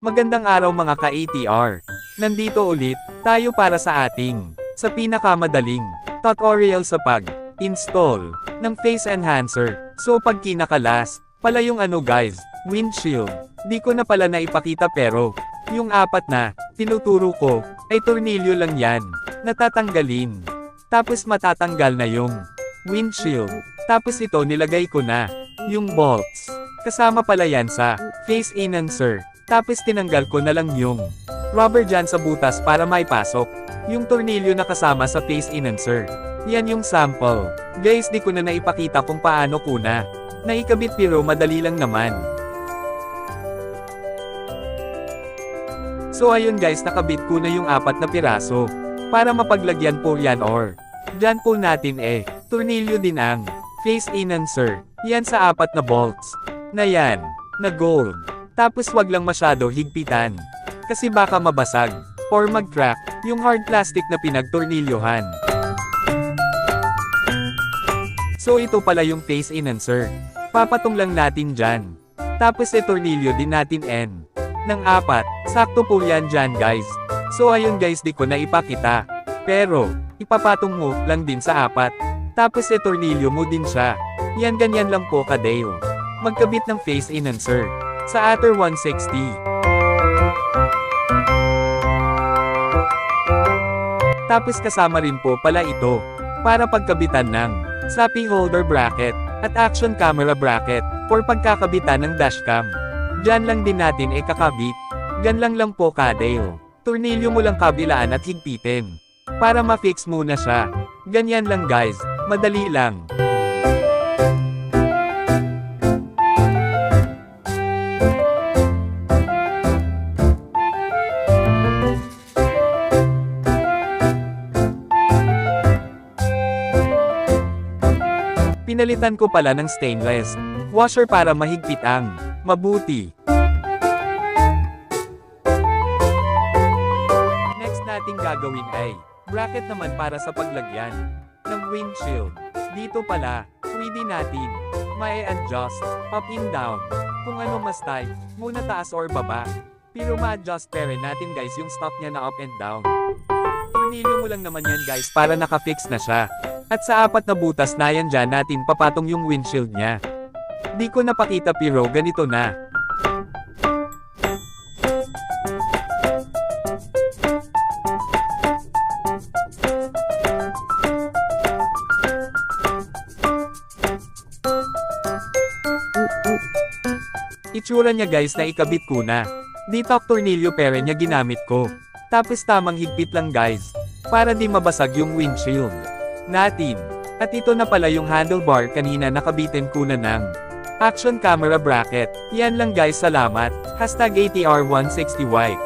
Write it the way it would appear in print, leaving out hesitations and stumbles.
Magandang araw mga ka-ATR. Nandito ulit, tayo para sa sa pinakamadaling tutorial sa pag-install ng face enhancer. So pag kinakalas, pala yung guys, windshield. Di ko na pala naipakita pero, yung apat na, tinuturo ko, ay tornilyo lang yan, natatanggalin. Tapos matatanggal na yung windshield. Tapos ito nilagay ko na, yung bolts. Kasama pala yan sa face enhancer. Tapos tinanggal ko na lang yung rubber dyan sa butas para maipasok yung tornilyo na kasama sa face enhancer. Yan yung sample. Guys, di ko na naipakita kung paano ko na naikabit pero madali lang naman. So ayun guys, nakabit ko na yung apat na piraso. Para mapaglagyan po yan or dyan po natin tornilyo din ang face enhancer. Yan sa apat na bolts. Na yan, na gold. Tapos wag lang masyado higpitan. Kasi baka mabasag, or mag-crack, yung hard plastic na pinagtornilyohan. So ito pala yung face enhancer. Papatong lang natin dyan. Tapos tornilyo din natin ng apat. Sakto po yan dyan guys. So ayun guys, di ko na ipakita. Pero, ipapatong mo lang din sa apat. Tapos tornilyo mo din siya. Yan ganyan lang po kadeo. Magkabit ng face enhancer. Sa Ather 160. Tapos kasama rin po pala ito, para pagkabitan ng slappy holder bracket, at action camera bracket, or pagkakabitan ng dashcam. Diyan lang din natin kakabit. Ganlang lang po kadeo. Tornilyo mo lang kabilaan at higpitin. Para ma-fix muna siya. Ganyan lang guys, madali lang. Pinalitan ko pala ng stainless washer para mahigpit ang mabuti. Next nating gagawin ay bracket naman para sa paglagyan ng windshield. Dito pala, pwede natin ma-adjust up and down. Kung ano mas tight, muna taas or baba. Pero ma-adjust pa rin natin guys yung stop niya na up and down. Tornilyo mo lang naman yan guys para naka-fix na siya. At sa apat na butas na yan dyan natin papatong yung windshield niya. Di ko napakita pero ganito na. Itsura niya guys na ikabit ko na. Dito tornilyo pero niya ginamit ko. Tapos tamang higpit lang guys. Para di mabasag yung windshield natin. At ito na pala yung handlebar kanina nakabitin ko na ng action camera bracket. Yan lang guys, salamat. #ATR160Y